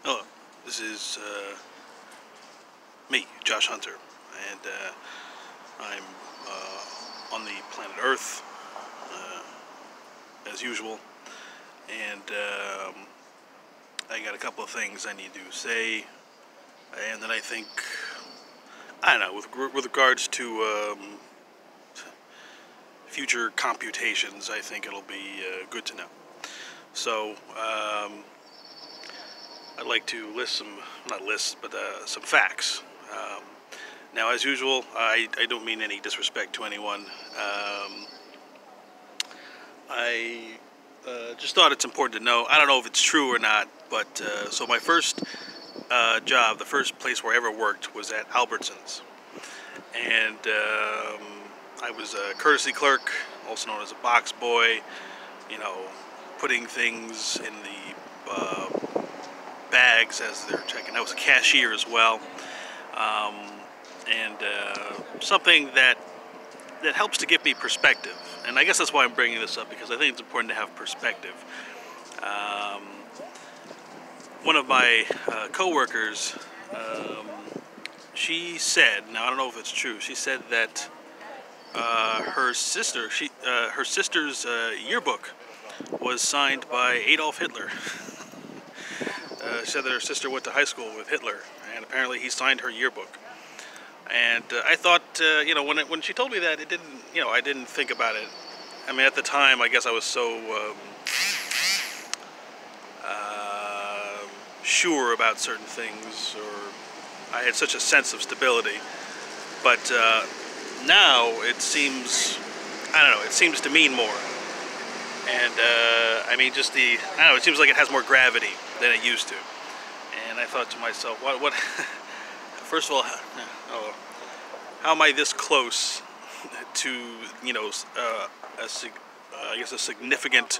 Hello, this is me, Josh Hunter, and I'm on the planet Earth as usual, and I got a couple of things I need to say, and then I don't know, with regards to future computations, I think it'll be good to know. So, I'd like to list some facts. Um, Now, as usual, I don't mean any disrespect to anyone. I just thought it's important to know. I don't know if it's true or not, but so my first job, the first place where I ever worked, was at Albertsons, and I was a courtesy clerk, also known as a box boy. You know, putting things in the bags as they're checking. I was a cashier as well. Um, and something that helps to give me perspective. And I guess that's why I'm bringing this up, because I think it's important to have perspective. Um, One of my coworkers, she said, now I don't know if it's true. She said that her sister's yearbook was signed by Adolf Hitler. She said that her sister went to high school with Hitler, and apparently he signed her yearbook. And I thought, when she told me that, it didn't, I didn't think about it. I mean, at the time, I guess I was so sure about certain things, or I had such a sense of stability. But now it seems, I don't know, it seems to mean more. And I mean, just I don't know, it seems like it has more gravity than it used to. And I thought to myself, what? First of all, how am I this close to, I guess a significant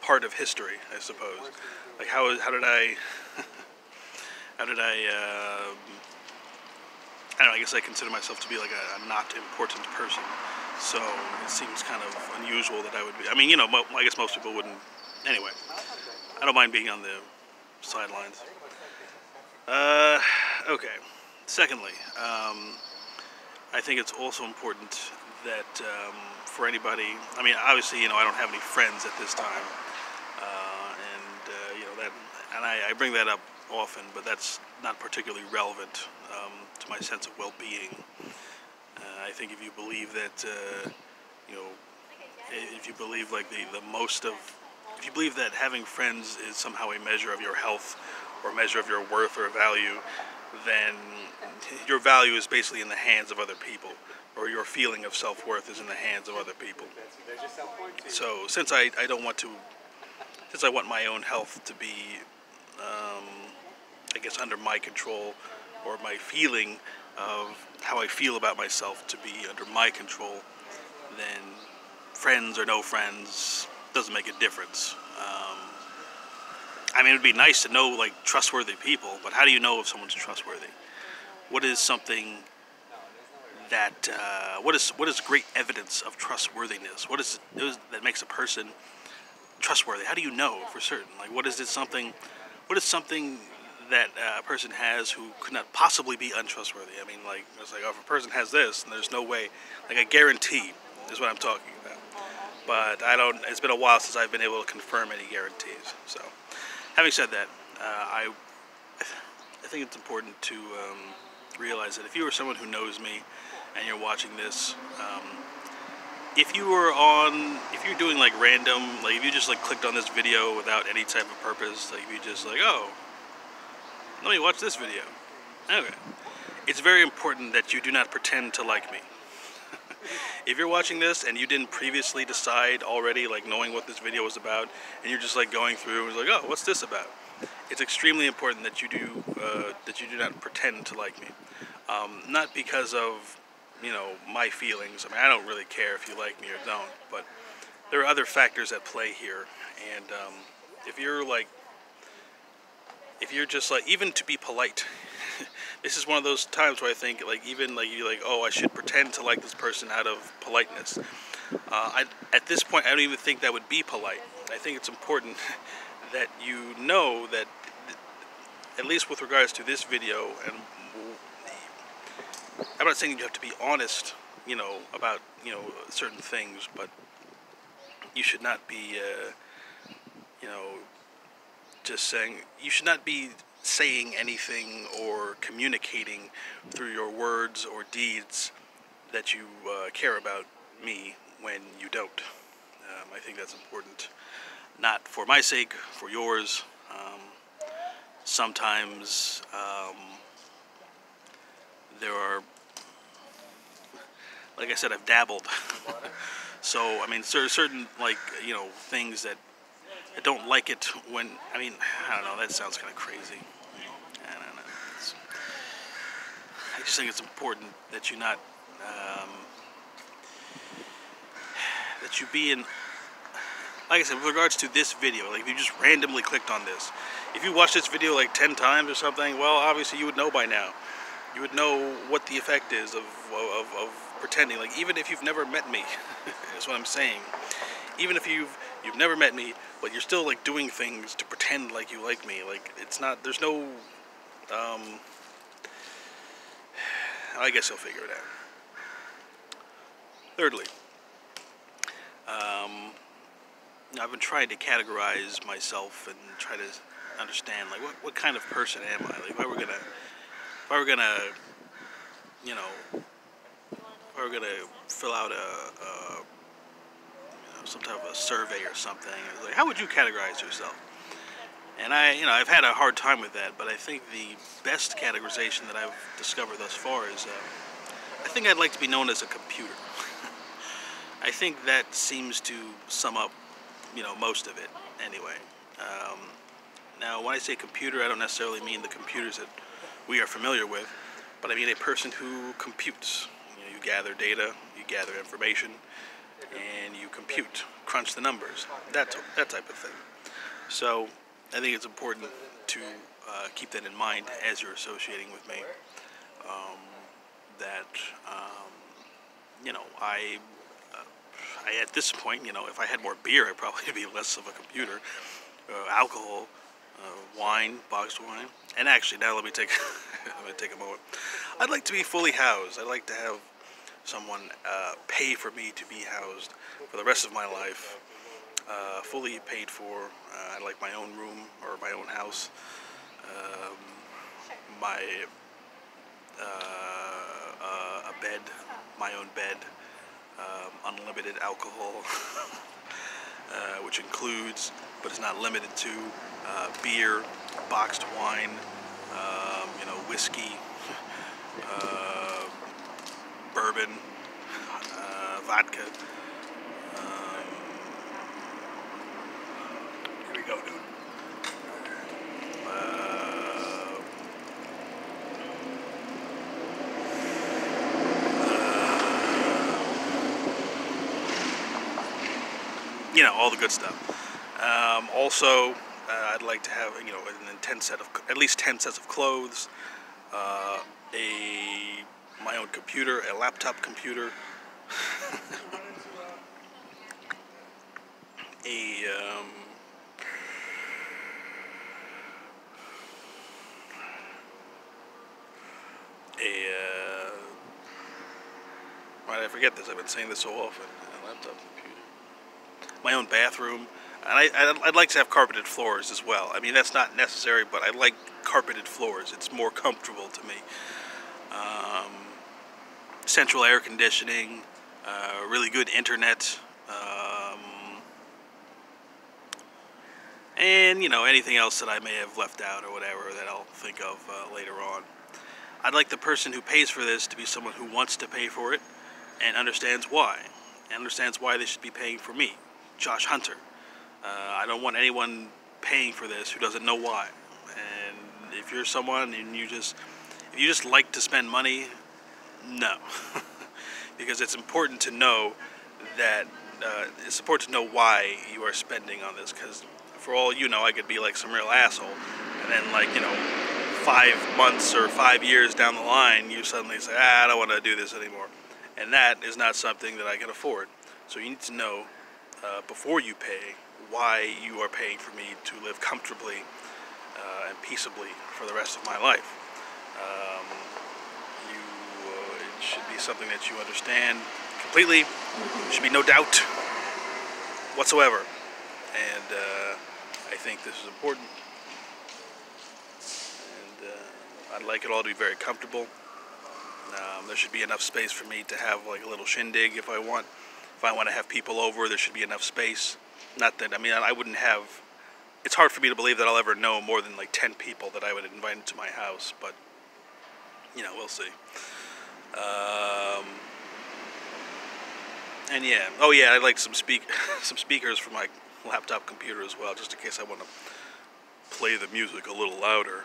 part of history, I suppose. Like how did I, how did I don't know, I guess I consider myself to be like a not important person. So it seems kind of unusual that I would be. I mean, I guess most people wouldn't. Anyway, I don't mind being on the sidelines. Okay. Secondly, I think it's also important that for anybody, I mean, obviously, I don't have any friends at this time, and I bring that up often, but that's not particularly relevant to my sense of well-being. I think if you believe that, if you believe like if you believe that having friends is somehow a measure of your health or a measure of your worth or value, then your value is basically in the hands of other people, or your feeling of self-worth is in the hands of other people. So since I want my own health to be, I guess, under my control, or my feeling of how I feel about myself to be under my control, then friends or no friends doesn't make a difference. I mean, it would be nice to know, like, trustworthy people, but how do you know if someone's trustworthy? What is something that, what is great evidence of trustworthiness? What is that makes a person trustworthy? How do you know for certain? Like, what is something that a person has who could not possibly be untrustworthy? I mean, like, it's like, oh, if a person has this, and there's no way, like a guarantee is what I'm talking about. But it's been a while since I've been able to confirm any guarantees. So, having said that, I think it's important to realize that if you are someone who knows me and you're watching this, if you're doing like random, like if you just like clicked on this video without any type of purpose, like if you just like, oh, let me watch this video. Okay. It's very important that you do not pretend to like me. If you're watching this and you didn't previously decide already, like knowing what this video was about, and you're just like going through and like, oh, what's this about? It's extremely important that you do not pretend to like me. Not because of, my feelings. I mean, I don't really care if you like me or don't, but there are other factors at play here. And if you're just like, even to be polite, this is one of those times where I think, like, even like you're like, oh, I should pretend to like this person out of politeness. At this point, I don't even think that would be polite. I think it's important that you know that at least with regards to this video, and I'm not saying you have to be honest, about, certain things, but you should not be, just saying, you should not be saying anything or communicating through your words or deeds that you care about me when you don't. I think that's important, not for my sake, for yours. Sometimes there are, like I said, I've dabbled. So, I mean, certain, like, things that I don't like it when, I don't know, that sounds kind of crazy. I don't know. I just think it's important that you not, that you be in, like I said, with regards to this video, like if you just randomly clicked on this, if you watched this video like 10 times or something, well, obviously you would know by now. You would know what the effect is of pretending, like even if you've never met me, is what I'm saying. Even if you've never met me, but you're still like doing things to pretend like you like me, like it's not, there's no, I guess you'll figure it out. Thirdly, I've been trying to categorize myself and try to understand, like, what kind of person am I? Like, if I were gonna fill out some type of a survey or something, it's like, how would you categorize yourself? And I've had a hard time with that, but I think the best categorization that I've discovered thus far is, I think I'd like to be known as a computer. I think that seems to sum up, most of it, anyway. Now, when I say computer, I don't necessarily mean the computers that we are familiar with, but I mean a person who computes. You gather data, you gather information, and you compute, crunch the numbers, that type of thing. So, I think it's important to keep that in mind as you're associating with me. I at this point, if I had more beer, I'd probably be less of a computer. Alcohol, wine, boxed wine, and actually, now let me take a moment. I'd like to be fully housed. I'd like to have someone pay for me to be housed for the rest of my life, fully paid for. I'd like my own room or my own house, a bed, my own bed, unlimited alcohol, which includes, but is not limited to, beer, boxed wine, whiskey, bourbon, vodka. Here we go, dude. All the good stuff. Also, I'd like to have, at least 10 sets of clothes, my own computer, a laptop computer, why did I forget this? I've been saying this so often. A laptop computer. My own bathroom, and I'd like to have carpeted floors as well. I mean, that's not necessary, but I like carpeted floors. It's more comfortable to me. Central air conditioning, really good internet, and anything else that I may have left out or whatever that I'll think of later on. I'd like the person who pays for this to be someone who wants to pay for it and understands why they should be paying for me, Josh Hunter. I don't want anyone paying for this who doesn't know why. And if you're someone and if you just like to spend money, no. Because it's important to know that, it's important to know why you are spending on this, because for all you know, I could be like some real asshole, and then 5 months or 5 years down the line, you suddenly say, I don't want to do this anymore. And that is not something that I can afford. So you need to know, before you pay, why you are paying for me to live comfortably and peaceably for the rest of my life. It should be something that you understand completely. There should be no doubt whatsoever. And I think this is important. And I'd like it all to be very comfortable. There should be enough space for me to have like a little shindig if I want. If I want to have people over, there should be enough space. Not that, I mean, I wouldn't have, it's hard for me to believe that I'll ever know more than like 10 people that I would invite into my house, but, you know, we'll see. And yeah, oh yeah, I'd like some speakers for my laptop computer as well, just in case I want to play the music a little louder.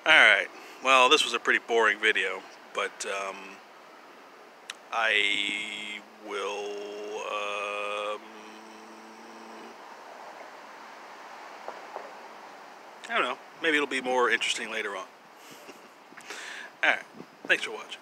Alright, well, this was a pretty boring video, but I will I don't know, maybe it'll be more interesting later on. Alright, thanks for watching.